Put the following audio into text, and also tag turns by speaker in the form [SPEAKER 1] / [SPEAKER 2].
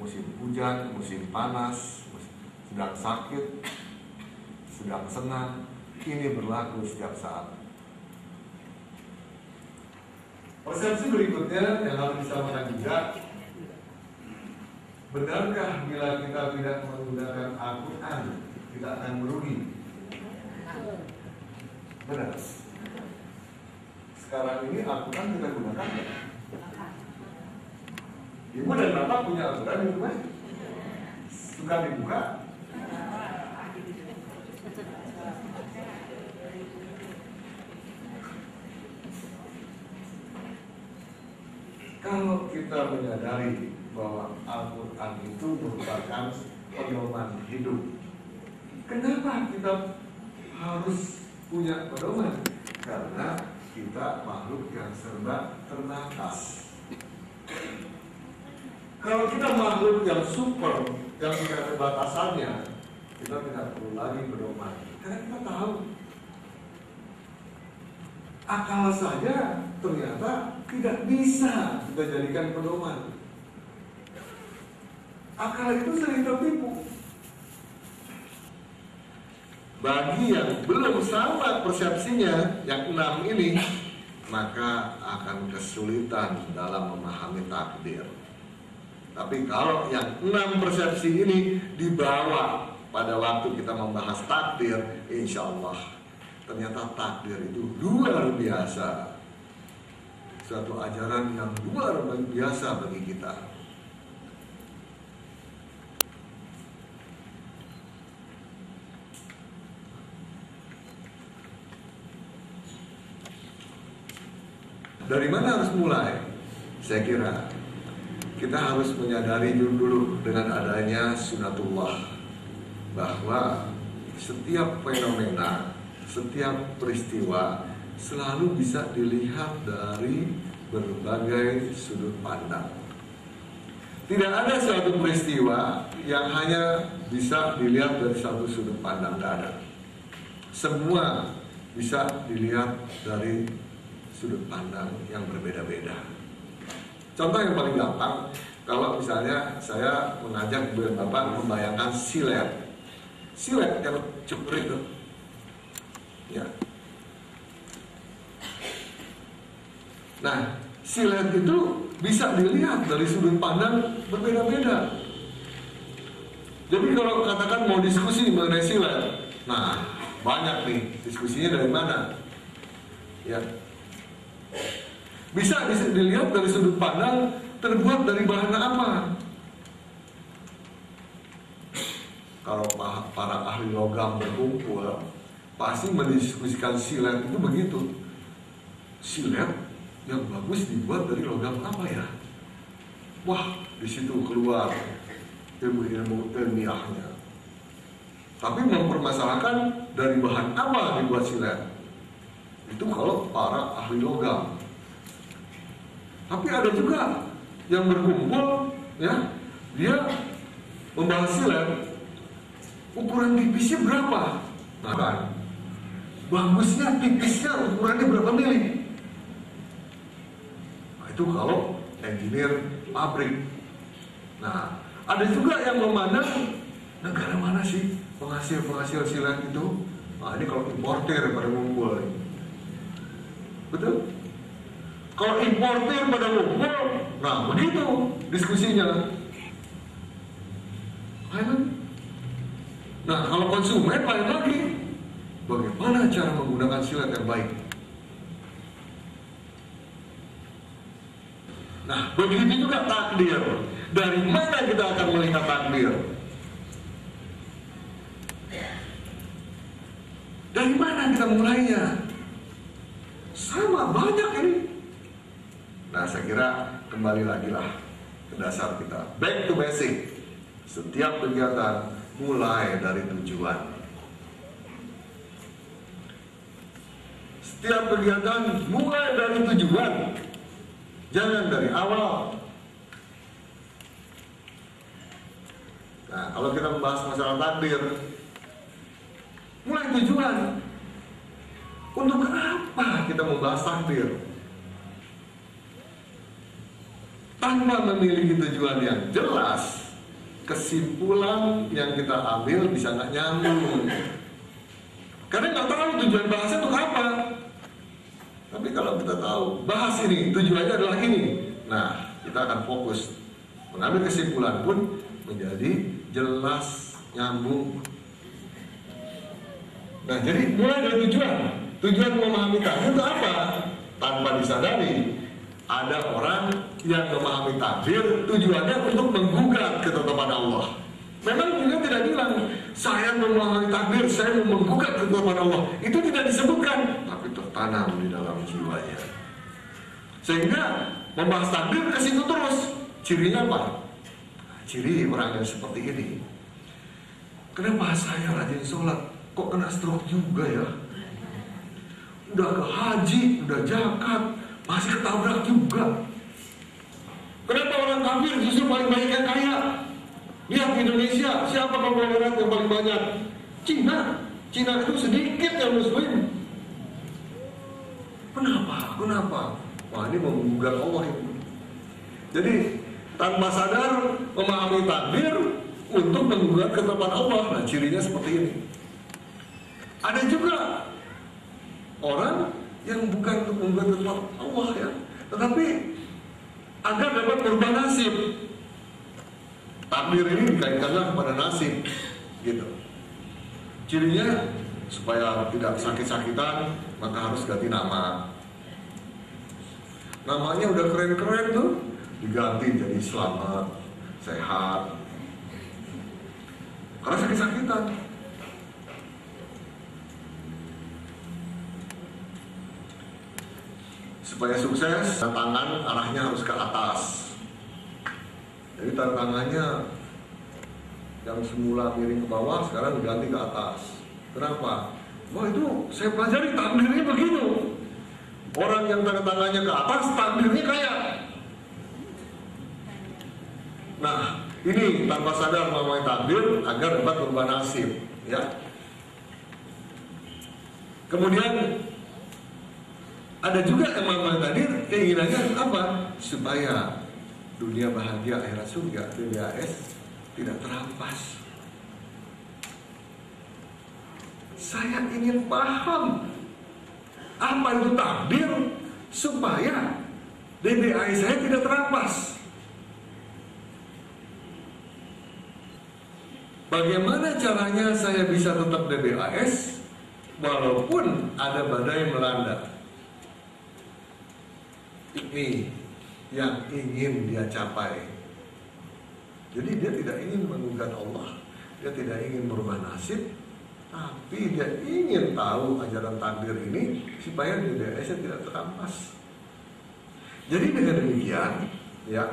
[SPEAKER 1] musim hujan, musim panas, sedang sakit, sedang senang, ini berlaku setiap saat. Persepsi berikutnya yang harus disamakan juga, benarkah bila kita tidak menggunakan Al-Quran kita akan merugi? Benar. Sekarang ini Al-Quran kita gunakan ya? Ibu dan bapak punya Al-Quran di rumah? Suka dibuka? Kalau kita menyadari bahwa Al-Quran itu merupakan pedoman hidup, kenapa kita harus punya pedoman? Karena kita makhluk yang serba terbatas. Kalau kita makhluk yang super, yang tidak ada batasannya, kita tidak perlu lagi pedoman. Karena kita tahu akal saja ternyata tidak bisa kita jadikan pedoman. Akal itu sering tertipu. Bagi yang belum sama persepsinya, yang 6 ini, maka akan kesulitan dalam memahami takdir. Tapi kalau yang 6 persepsi ini dibawa pada waktu kita membahas takdir, insya Allah ternyata takdir itu luar biasa. Suatu ajaran yang luar biasa bagi kita. Dari mana harus mulai? Saya kira kita harus menyadari dulu dengan adanya sunatullah, bahwa setiap fenomena, setiap peristiwa selalu bisa dilihat dari berbagai sudut pandang. Tidak ada suatu peristiwa yang hanya bisa dilihat dari satu sudut pandang, tidak ada. Semua bisa dilihat dari sudut pandang yang berbeda-beda. Contoh yang paling gampang, kalau misalnya saya mengajak Bapak membayangkan silet yang ceprit itu, ya. Nah, silet itu bisa dilihat dari sudut pandang berbeda-beda. Jadi kalau katakan mau diskusi mengenai silet, nah banyak nih diskusinya dari mana, ya. Bisa dilihat dari sudut pandang terbuat dari bahan apa. Kalau para ahli logam berkumpul, pasti mendiskusikan silet itu begitu. Silet yang bagus dibuat dari logam apa ya? Wah, di situ keluar ilmu ilmiahnya. Tapi mempermasalahkan dari bahan apa dibuat silet. Itu kalau para ahli logam. Tapi ada juga yang berkumpul, ya, dia membahas silet, ukuran tipisnya berapa? Nah kan, bagusnya tipisnya ukurannya berapa mili? Nah, itu kalau engineer pabrik. Nah, ada juga yang memandang negara mana sih penghasil silet itu? Nah, ini kalau importer pada ngumpul, betul? Kalau importer pada ngumpul, nah begitu diskusinya. Nah, kalau konsumen lain lagi, bagaimana cara menggunakan silet yang baik? Nah, begitu juga takdir. Dari mana kita akan melihat takdir? Dari mana kita mulainya? Sama banyak ini. Nah, saya kira kembali lagi lah ke dasar kita. Back to basic. Setiap kegiatan mulai dari tujuan. Setiap kegiatan mulai dari tujuan. Jangan dari awal. Nah, kalau kita membahas masalah takdir, mulai tujuan. Untuk apa kita membahas takdir? Tanpa memiliki tujuan yang jelas, kesimpulan yang kita ambil bisa nggak nyambung. Karena nggak tahu tujuan bahasa itu apa. Tapi kalau kita tahu bahas ini tujuannya adalah ini, nah kita akan fokus mengambil kesimpulan pun menjadi jelas, nyambung. Nah, jadi mulai dari tujuan memahami takdir itu apa? Tanpa disadari ada orang yang memahami takdir tujuannya untuk menggugat ketetapan Allah. Memang dia tidak bilang saya memahami takdir, saya mau menggugat ketetapan Allah. Itu tidak disebutkan, tapi tertanam di dalam jiwanya. Sehingga membahas takdir ke situ terus. Cirinya apa? Ciri orang yang seperti ini. Kenapa saya rajin sholat kok kena stroke juga ya? Udah ke haji, udah zakat, masih ketabrak juga. Kenapa orang kafir justru paling banyak yang kaya? Lihat Indonesia, siapa konglomerat yang paling banyak? Cina. Cina itu sedikit yang muslim. Kenapa? Wah, ini menggugat Allah ini. Jadi tanpa sadar memahami takdir untuk menggugat ketetapan Allah. Nah, cirinya seperti ini. Ada juga orang yang bukan untuk menggugat ketetapan Allah ya, tetapi agar dapat merubah nasib. Takdir ini dikaitkanlah kepada nasib, gitu. Cirinya supaya tidak sakit-sakitan, maka harus ganti nama. Namanya udah keren-keren tuh, diganti jadi selamat, sehat. Karena sakit-sakitan. Supaya sukses, tangan arahnya harus ke atas. Jadi tangannya yang semula miring ke bawah sekarang diganti ke atas. Kenapa? Wah, itu saya pelajari takdirnya begitu. Orang yang tangannya ke atas takdirnya kaya. Nah, ini tanpa sadar memahami takdir agar dapat merubah nasib, ya. Kemudian ada juga yang memahami takdir keinginannya apa? Supaya dunia bahagia akhirat surga, DBAS, tidak terampas. Saya ingin paham apa itu takdir supaya DBAS saya tidak terampas. Bagaimana caranya saya bisa tetap DBAS walaupun ada badai melanda? Ini yang ingin dia capai. Jadi dia tidak ingin menggugat Allah, dia tidak ingin merubah nasib, tapi dia ingin tahu ajaran takdir ini supaya DBAS tidak terampas. Jadi dengan demikian, ya,